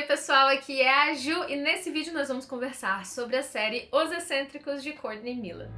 pessoal, aqui é a Ju e nesse vídeo nós vamos conversar sobre a série Os Excêntricos de Courtney Milan.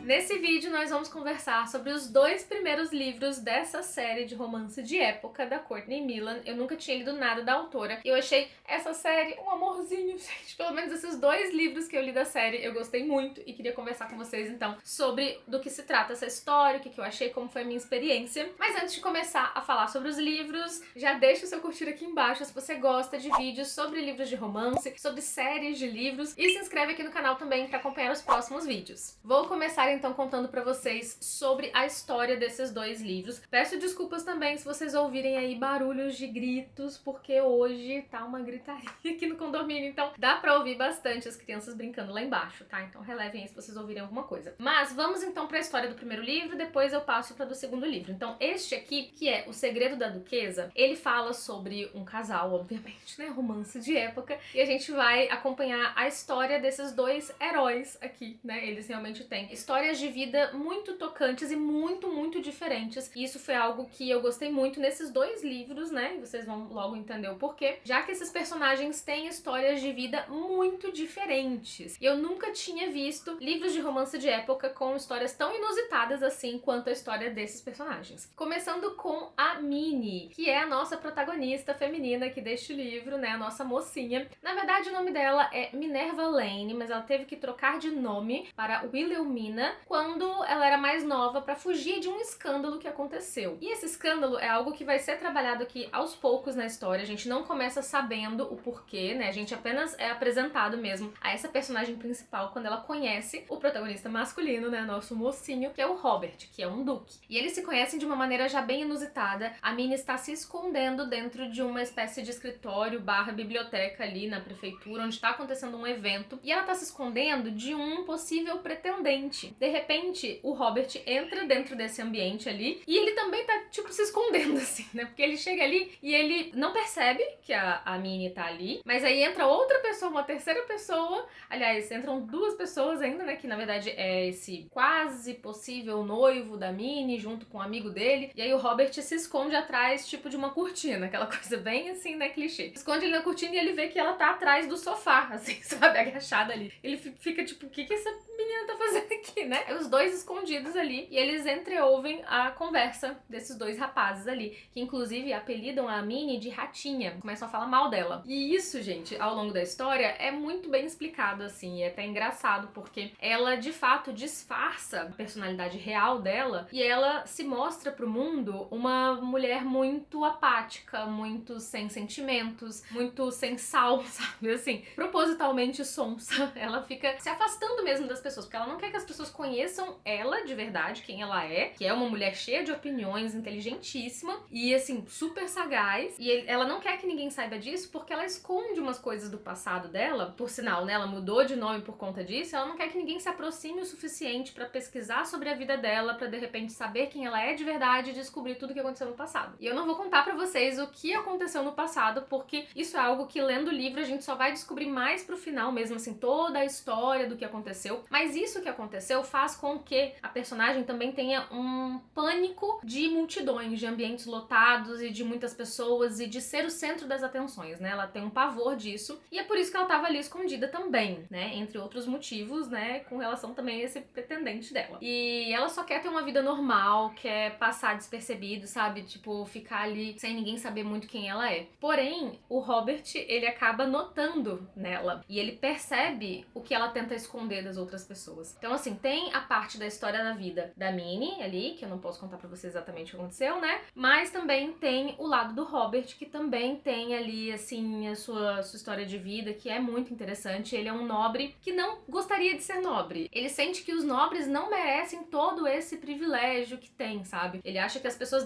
Nesse vídeo nós vamos conversar sobre os dois primeiros livros dessa série de romance de época da Courtney Milan. Eu nunca tinha lido nada da autora e eu achei essa série um amorzinho, gente. Pelo menos esses dois livros que eu li da série eu gostei muito e queria conversar com vocês então sobre do que se trata essa história, o que eu achei, como foi a minha experiência. Mas antes de começar a falar sobre os livros, já deixa o seu curtir aqui embaixo se você gosta de vídeos sobre livros de romance, sobre séries de livros e se inscreve aqui no canal também para acompanhar os próximos vídeos. Vou começar então contando pra vocês sobre a história desses dois livros. Peço desculpas também se vocês ouvirem aí barulhos de gritos, porque hoje tá uma gritaria aqui no condomínio, então dá pra ouvir bastante as crianças brincando lá embaixo, tá? Então relevem aí se vocês ouvirem alguma coisa. Mas vamos então pra história do primeiro livro, depois eu passo pra do segundo livro. Então este aqui, que é O Segredo da Duquesa, ele fala sobre um casal, obviamente, né? Romance de época, e a gente vai acompanhar a história desses dois heróis aqui, né? Eles realmente têm histórias de vida muito tocantes e muito diferentes. E isso foi algo que eu gostei muito nesses dois livros, né? E vocês vão logo entender o porquê. Já que esses personagens têm histórias de vida muito diferentes. E eu nunca tinha visto livros de romance de época com histórias tão inusitadas assim quanto a história desses personagens. Começando com a Minnie, que é a nossa protagonista feminina aqui deste livro, né? A nossa mocinha. Na verdade, o nome dela é Minerva Lane, mas ela teve que trocar de nome para Wilhelmina quando ela era mais nova para fugir de um escândalo que aconteceu. E esse escândalo é algo que vai ser trabalhado aqui aos poucos na história. A gente não começa sabendo o porquê, né? A gente apenas é apresentado mesmo a essa personagem principal quando ela conhece o protagonista masculino, né? Nosso mocinho, que é o Robert, que é um duque. E eles se conhecem de uma maneira já bem inusitada. A Minnie está se escondendo dentro de uma espécie de escritório barra biblioteca ali na prefeitura, onde está acontecendo um evento. E ela está se escondendo de um possível pretendente. De repente, o Robert entra dentro desse ambiente ali e ele também tá, tipo, se escondendo, assim, né? Porque ele chega ali e ele não percebe que a Minnie tá ali, mas aí entra outra pessoa, uma terceira pessoa, aliás, entram duas pessoas ainda, né? Que na verdade é esse quase possível noivo da Minnie junto com um amigo dele, e aí o Robert se esconde atrás, tipo, de uma cortina, aquela coisa bem assim, né? Clichê. Esconde ele na cortina e ele vê que ela tá atrás do sofá, assim, sabe? Agachada ali. Ele fica tipo, o que essa menina tá fazendo aqui, né? Os dois escondidos ali e eles entreouvem a conversa desses dois rapazes ali, que inclusive apelidam a Minnie de Ratinha, começam a falar mal dela. E isso, gente, ao longo da história é muito bem explicado, assim, e é até engraçado, porque ela de fato disfarça a personalidade real dela e ela se mostra pro mundo uma mulher muito apática, muito sem sentimentos, muito sem sal, sabe? Assim, propositalmente sonsa. Ela fica se afastando mesmo das pessoas, porque ela não quer que as pessoas conheçam ela de verdade, quem ela é, que é uma mulher cheia de opiniões, inteligentíssima e, assim, super sagaz. E ela não quer que ninguém saiba disso porque ela esconde umas coisas do passado dela. Por sinal, né, ela mudou de nome por conta disso. Ela não quer que ninguém se aproxime o suficiente pra pesquisar sobre a vida dela, pra de repente saber quem ela é de verdade e descobrir tudo o que aconteceu no passado. E eu não vou contar pra vocês o que aconteceu no passado, porque isso é algo que, lendo o livro, a gente só vai descobrir mais pro final mesmo, assim, toda a história do que aconteceu. Mas isso que aconteceu faz com que a personagem também tenha um pânico de multidões, de ambientes lotados e de muitas pessoas e de ser o centro das atenções, né? Ela tem um pavor disso e é por isso que ela tava ali escondida também, né? Entre outros motivos, né? Com relação também a esse pretendente dela. E ela só quer ter uma vida normal, quer passar despercebido, sabe? Tipo, ficar ali sem ninguém saber muito quem ela é. Porém, o Robert, ele acaba notando nela e ele percebe o que ela tenta esconder das outras pessoas. Então, assim, tem a parte da história da vida da Minnie ali, que eu não posso contar pra vocês exatamente o que aconteceu, né? Mas também tem o lado do Robert, que também tem ali, assim, a sua história de vida, que é muito interessante. Ele é um nobre que não gostaria de ser nobre. Ele sente que os nobres não merecem todo esse privilégio que tem, sabe? Ele acha que as pessoas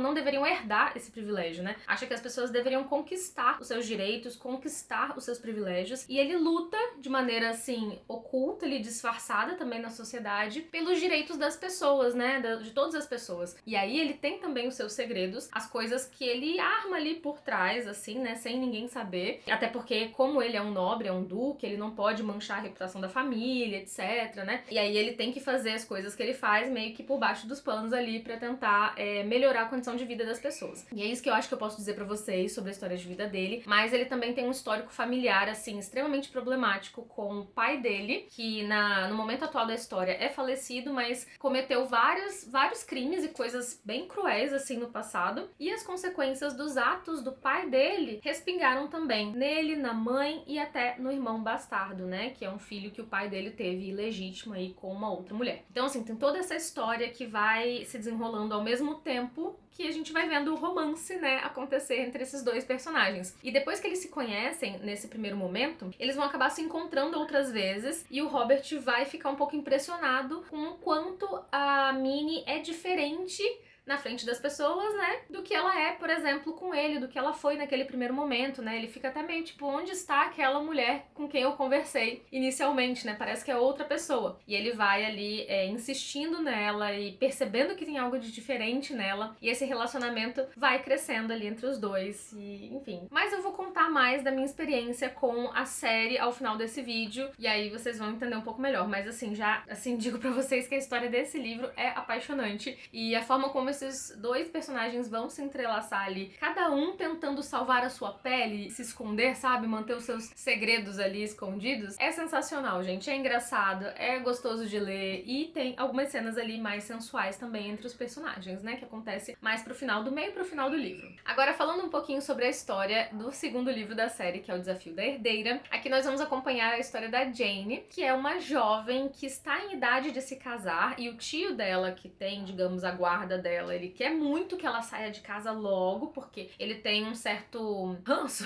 não deveriam herdar esse privilégio, né? Acha que as pessoas deveriam conquistar os seus direitos, conquistar os seus privilégios. E ele luta de maneira, assim, oculta, ali, disfarçada também na sociedade, sociedade pelos direitos das pessoas, né, de todas as pessoas. E aí ele tem também os seus segredos, as coisas que ele arma ali por trás, assim, né, sem ninguém saber. Até porque, como ele é um nobre, é um duque, ele não pode manchar a reputação da família, etc, né? E aí ele tem que fazer as coisas que ele faz meio que por baixo dos panos ali pra tentar melhorar a condição de vida das pessoas. E é isso que eu acho que eu posso dizer pra vocês sobre a história de vida dele. Mas ele também tem um histórico familiar, assim, extremamente problemático com o pai dele, que no momento atual da história é falecido, mas cometeu vários crimes e coisas bem cruéis, assim, no passado. E as consequências dos atos do pai dele respingaram também nele, na mãe e até no irmão bastardo, né? Que é um filho que o pai dele teve ilegítimo aí com uma outra mulher. Então, assim, tem toda essa história que vai se desenrolando ao mesmo tempo que a gente vai vendo o romance, né, acontecer entre esses dois personagens. E depois que eles se conhecem, nesse primeiro momento, eles vão acabar se encontrando outras vezes e o Robert vai ficar um pouco impressionado com o quanto a Minnie é diferente na frente das pessoas, né, do que ela é, por exemplo, com ele, do que ela foi naquele primeiro momento, né, ele fica até meio tipo, onde está aquela mulher com quem eu conversei inicialmente, né, parece que é outra pessoa, e ele vai ali insistindo nela e percebendo que tem algo de diferente nela, e esse relacionamento vai crescendo ali entre os dois, e enfim. Mas eu vou contar mais da minha experiência com a série ao final desse vídeo, e aí vocês vão entender um pouco melhor, mas assim, já assim, digo pra vocês que a história desse livro é apaixonante, e a forma como esses dois personagens vão se entrelaçar ali, cada um tentando salvar a sua pele, se esconder, sabe? Manter os seus segredos ali escondidos. É sensacional, gente. É engraçado, é gostoso de ler e tem algumas cenas ali mais sensuais também entre os personagens, né? Que acontece mais pro final, do meio pro final do livro. Agora, falando um pouquinho sobre a história do segundo livro da série, que é O Desafio da Herdeira, aqui nós vamos acompanhar a história da Jane, que é uma jovem que está em idade de se casar e o tio dela, que tem, digamos, a guarda dela, ele quer muito que ela saia de casa logo, porque ele tem um certo ranço,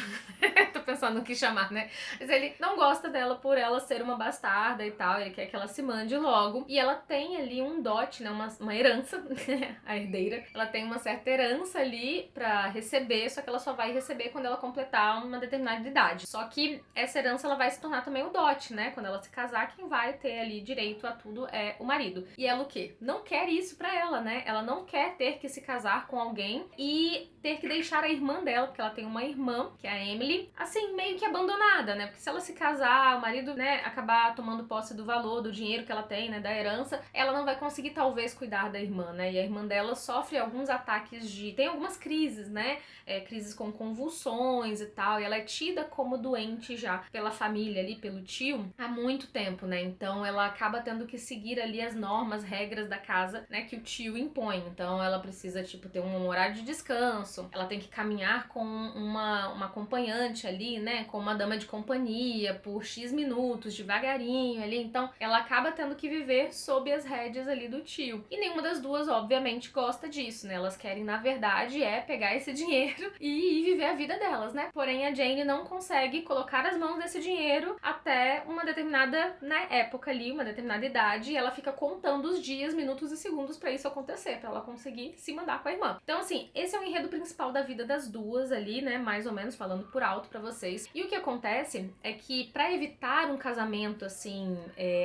tô pensando no que chamar, né? Mas ele não gosta dela por ela ser uma bastarda e tal, ele quer que ela se mande logo. E ela tem ali um dote, né? Uma herança, a herdeira. Ela tem uma certa herança ali pra receber, só que ela só vai receber quando ela completar uma determinada idade. Só que essa herança ela vai se tornar também o dote, né? Quando ela se casar, quem vai ter ali direito a tudo é o marido. E ela o quê? Não quer isso pra ela, né? Ela não quer ter que se casar com alguém e ter que deixar a irmã dela, porque ela tem uma irmã, que é a Emily, assim, meio que abandonada, né? Porque se ela se casar, o marido, né, acabar tomando posse do valor, do dinheiro que ela tem, né, da herança, ela não vai conseguir, talvez, cuidar da irmã, né? E a irmã dela sofre alguns ataques tem algumas crises, né? Crises com convulsões e tal, e ela é tida como doente já pela família ali, pelo tio, há muito tempo, né? Então ela acaba tendo que seguir ali as normas, regras da casa, né, que o tio impõe. Então ela precisa, tipo, ter um horário de descanso, ela tem que caminhar com uma acompanhante ali, né, com uma dama de companhia por X minutos, devagarinho ali, então ela acaba tendo que viver sob as rédeas ali do tio. E nenhuma das duas, obviamente, gosta disso, né, elas querem, na verdade, pegar esse dinheiro e viver a vida delas, né, porém a Jane não consegue colocar as mãos nesse dinheiro até uma determinada, né, época ali, uma determinada idade, e ela fica contando os dias, minutos e segundos pra isso acontecer, pra ela conseguir se mandar com a irmã. Então, assim, esse é o enredo principal da vida das duas ali, né, mais ou menos, falando por alto pra vocês. E o que acontece é que pra evitar um casamento, assim,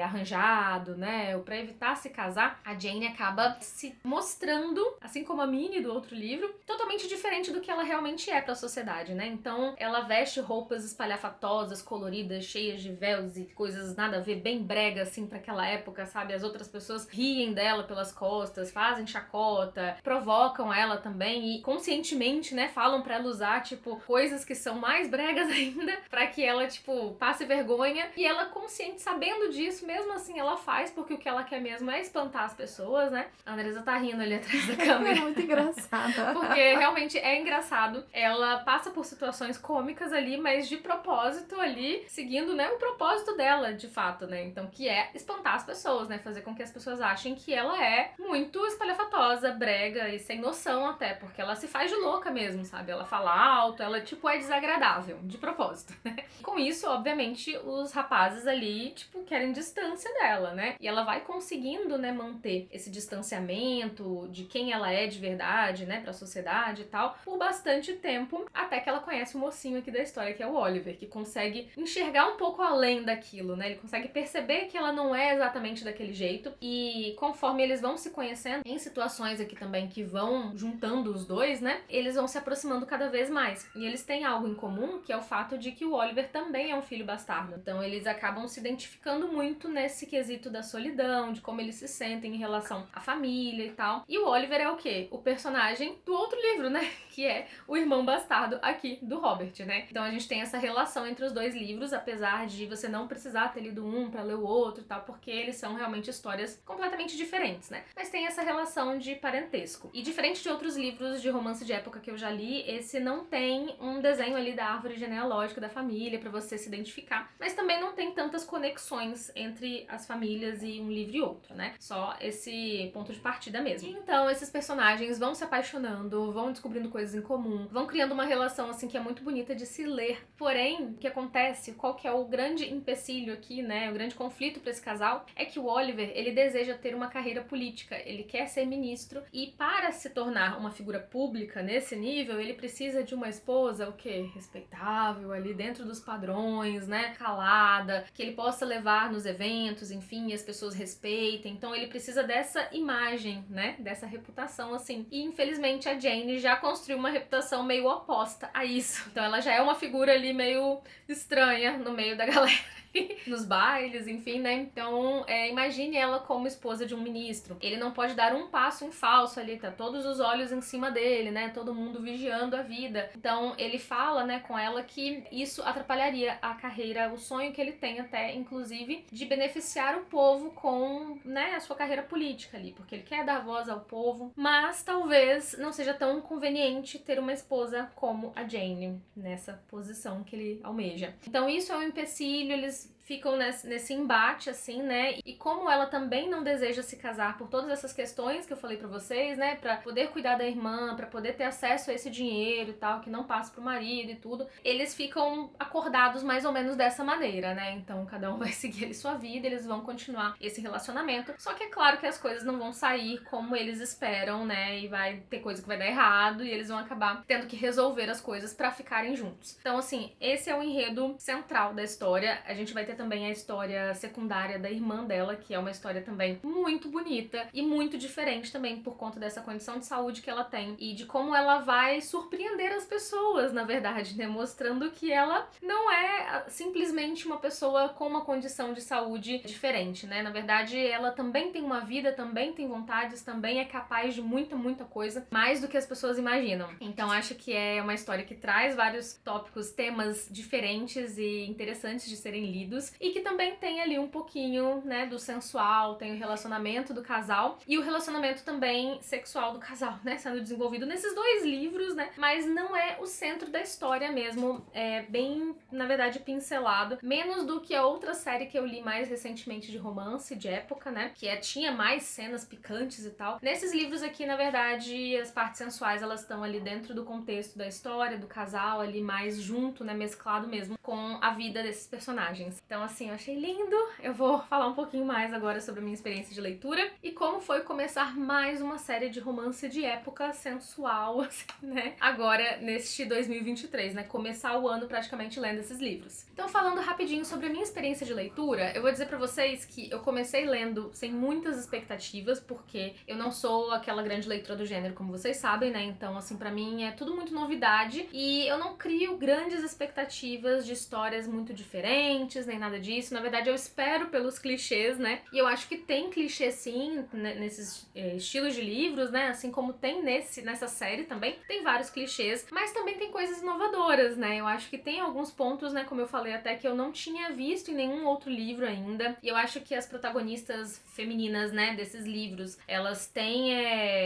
arranjado, né, ou pra evitar se casar, a Jane acaba se mostrando, assim como a Minnie do outro livro, totalmente diferente do que ela realmente é pra sociedade, né. Então, ela veste roupas espalhafatosas, coloridas, cheias de véus e coisas nada a ver, bem brega, assim, pra aquela época, sabe? As outras pessoas riem dela pelas costas, fazem chacota, provocam ela também e conscientemente, né, falam pra ela usar, tipo, coisas que são mais bregas ainda, pra que ela, tipo, passe vergonha. E ela, consciente, sabendo disso, mesmo assim ela faz, porque o que ela quer mesmo é espantar as pessoas, né? A Andresa tá rindo ali atrás da câmera. É muito engraçada. Porque realmente é engraçado. Ela passa por situações cômicas ali, mas de propósito ali, seguindo, né, o propósito dela, de fato, né? Então, que é espantar as pessoas, né? Fazer com que as pessoas achem que ela é muito espalhafatosa, brega e sem noção até, porque ela se faz de louca mesmo, sabe? Ela fala alto, ela, tipo, é desagradável, de propósito, né? Com isso, obviamente, os rapazes ali, tipo, querem distância dela, né? E ela vai conseguindo, né, manter esse distanciamento de quem ela é de verdade, né, pra sociedade e tal, por bastante tempo, até que ela conhece o mocinho aqui da história, que é o Oliver, que consegue enxergar um pouco além daquilo, né? Ele consegue perceber que ela não é exatamente daquele jeito, e conforme eles vão se conhecendo, em situações aqui também que vão juntando os dois, né, eles vão se aproximando cada vez mais. E eles têm algo em comum, que é o fato de que o Oliver também é um filho bastardo. Então eles acabam se identificando muito nesse quesito da solidão, de como eles se sentem em relação à família e tal. E o Oliver é o quê? O personagem do outro livro, né? Que é o irmão bastardo aqui do Robert, né? Então a gente tem essa relação entre os dois livros, apesar de você não precisar ter lido um pra ler o outro e tal, porque eles são realmente histórias completamente diferentes, né? Mas tem essa relação de parentesco. E diferente de outros livros de romance de época que eu já li, esse não tem um desenho ali da árvore genealógica da família pra você se identificar, mas também não tem tantas conexões entre as famílias e um livro e outro, né? Só esse ponto de partida mesmo. Então esses personagens vão se apaixonando, vão descobrindo coisas em comum, vão criando uma relação assim que é muito bonita de se ler. Porém, o que acontece, qual que é o grande empecilho aqui, né? O grande conflito pra esse casal é que o Oliver, ele deseja ter uma carreira política, ele quer ser ministro e para se tornar uma figura pública nesse nível, ele precisa de uma esposa, o quê? Respeitável, ali dentro dos padrões, né? Calada, que ele possa levar nos eventos, enfim, as pessoas respeitem. Então ele precisa dessa imagem, né? Dessa reputação, assim. E infelizmente a Jane já construiu uma reputação meio oposta a isso. Então ela já é uma figura ali meio estranha no meio da galera. Nos bailes, enfim, né? Então, imagine ela como esposa de um ministro. Ele não pode dar um passo em falso ali, tá todos os olhos em cima dele, né? Todo mundo vigiando a vida. Então, ele fala, né, com ela que isso atrapalharia a carreira, o sonho que ele tem até, inclusive, de beneficiar o povo com, né, a sua carreira política ali, porque ele quer dar voz ao povo, mas talvez não seja tão conveniente ter uma esposa como a Jane, nessa posição que ele almeja. Então, isso é um empecilho, eles ficam nesse embate, assim, né? E como ela também não deseja se casar por todas essas questões que eu falei pra vocês, né? Pra poder cuidar da irmã, pra poder ter acesso a esse dinheiro e tal, que não passa pro marido e tudo, eles ficam acordados mais ou menos dessa maneira, né? Então cada um vai seguir ali sua vida, eles vão continuar esse relacionamento. Só que é claro que as coisas não vão sair como eles esperam, né? E vai ter coisa que vai dar errado e eles vão acabar tendo que resolver as coisas pra ficarem juntos. Então, assim, esse é o enredo central da história. A gente vai ter também a história secundária da irmã dela, que é uma história também muito bonita e muito diferente também por conta dessa condição de saúde que ela tem e de como ela vai surpreender as pessoas, na verdade, né? Mostrando que ela não é simplesmente uma pessoa com uma condição de saúde diferente, né? Na verdade, ela também tem uma vida, também tem vontades, também é capaz de muita, muita coisa, mais do que as pessoas imaginam. Então, acho que é uma história que traz vários tópicos, temas diferentes e interessantes de serem lidos e que também tem ali um pouquinho, né, do sensual, tem o relacionamento do casal e o relacionamento também sexual do casal, né, sendo desenvolvido nesses dois livros, né, mas não é o centro da história mesmo, é bem, na verdade, pincelado, menos do que a outra série que eu li mais recentemente de romance, de época, né, que tinha mais cenas picantes e tal. Nesses livros aqui, na verdade, as partes sensuais, elas estão ali dentro do contexto da história, do casal, ali mais junto, né, mesclado mesmo com a vida desses personagens. Então, assim, eu achei lindo. Eu vou falar um pouquinho mais agora sobre a minha experiência de leitura e como foi começar mais uma série de romance de época sensual, assim, né? Agora, neste 2023, né? Começar o ano praticamente lendo esses livros. Então, falando rapidinho sobre a minha experiência de leitura, eu vou dizer pra vocês que eu comecei lendo sem muitas expectativas, porque eu não sou aquela grande leitora do gênero, como vocês sabem, né? Então, assim, pra mim é tudo muito novidade e eu não crio grandes expectativas de histórias muito diferentes, nem nada disso. Na verdade, eu espero pelos clichês, né? E eu acho que tem clichê sim nesses estilos de livros, né? Assim como tem nessa série também. Tem vários clichês, mas também tem coisas inovadoras, né? Eu acho que tem alguns pontos, né? Como eu falei até, que eu não tinha visto em nenhum outro livro ainda. E eu acho que as protagonistas femininas, né? Desses livros, elas têm,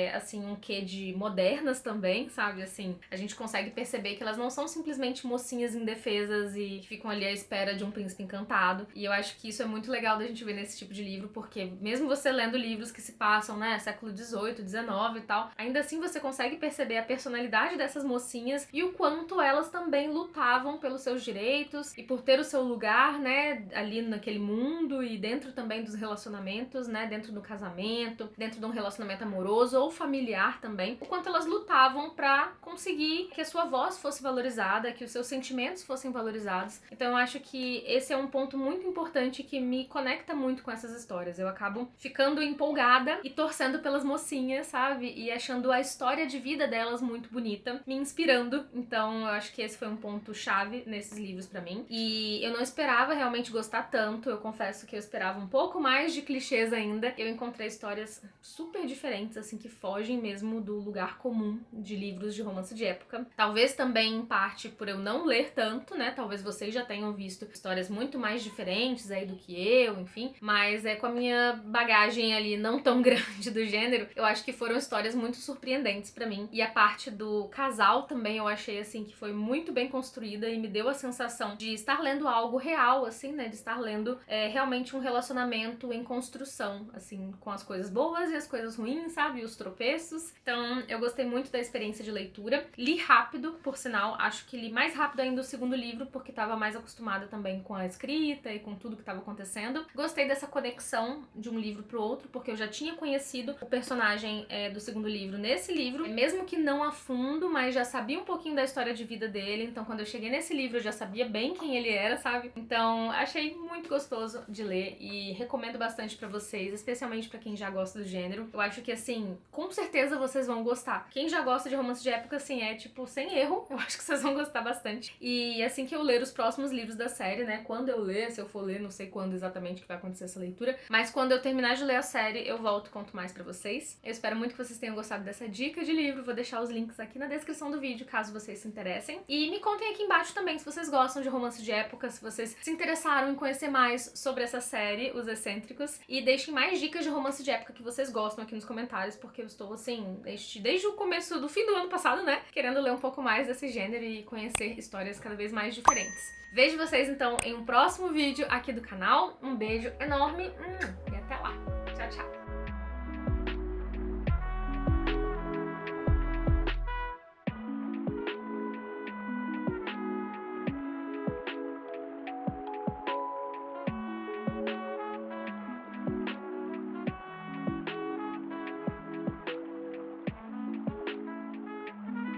assim, um quê de modernas também, sabe? Assim, a gente consegue perceber que elas não são simplesmente mocinhas indefesas e que ficam ali à espera de um príncipe encantado. contado. E eu acho que isso é muito legal da gente ver nesse tipo de livro, porque mesmo você lendo livros que se passam, né, século XVIII, XIX e tal, ainda assim você consegue perceber a personalidade dessas mocinhas e o quanto elas também lutavam pelos seus direitos e por ter o seu lugar, né, ali naquele mundo e dentro também dos relacionamentos, né, dentro do casamento, dentro de um relacionamento amoroso ou familiar também, o quanto elas lutavam pra conseguir que a sua voz fosse valorizada, que os seus sentimentos fossem valorizados. Então eu acho que esse é um ponto muito importante que me conecta muito com essas histórias. Eu acabo ficando empolgada e torcendo pelas mocinhas, sabe? E achando a história de vida delas muito bonita, me inspirando. Então eu acho que esse foi um ponto chave nesses livros pra mim. E eu não esperava realmente gostar tanto, eu confesso que eu esperava um pouco mais de clichês ainda. Eu encontrei histórias super diferentes, assim, que fogem mesmo do lugar comum de livros de romance de época. Talvez também, em parte, por eu não ler tanto, né? Talvez vocês já tenham visto histórias muito mais diferentes aí do que eu, enfim. Mas com a minha bagagem ali não tão grande do gênero, eu acho que foram histórias muito surpreendentes pra mim. E a parte do casal também eu achei, assim, que foi muito bem construída e me deu a sensação de estar lendo algo real, assim, né? De estar lendo realmente um relacionamento em construção, assim, com as coisas boas e as coisas ruins, sabe? E os tropeços. Então, eu gostei muito da experiência de leitura. Li rápido, por sinal, acho que li mais rápido ainda o segundo livro, porque estava mais acostumada também com a escrita e com tudo que estava acontecendo. Gostei dessa conexão de um livro pro outro, porque eu já tinha conhecido o personagem do segundo livro nesse livro, mesmo que não a fundo, mas já sabia um pouquinho da história de vida dele. Então, quando eu cheguei nesse livro, eu já sabia bem quem ele era, sabe? Então, achei muito gostoso de ler e recomendo bastante pra vocês, especialmente pra quem já gosta do gênero. Eu acho que, assim, com certeza vocês vão gostar. Quem já gosta de romance de época, assim, tipo, sem erro, eu acho que vocês vão gostar bastante. E assim que eu ler os próximos livros da série, né, quando eu ler, se eu for ler, não sei quando exatamente que vai acontecer essa leitura, mas quando eu terminar de ler a série, eu volto e conto mais pra vocês. Eu espero muito que vocês tenham gostado dessa dica de livro, vou deixar os links aqui na descrição do vídeo, caso vocês se interessem. E me contem aqui embaixo também se vocês gostam de romance de época, se vocês se interessaram em conhecer mais sobre essa série, Os Excêntricos, e deixem mais dicas de romance de época que vocês gostam aqui nos comentários, porque eu estou, assim, desde o começo do fim do ano passado, né, querendo ler um pouco mais desse gênero e conhecer histórias cada vez mais diferentes. Vejo vocês, então, em um próximo vídeo aqui do canal. Um beijo enorme.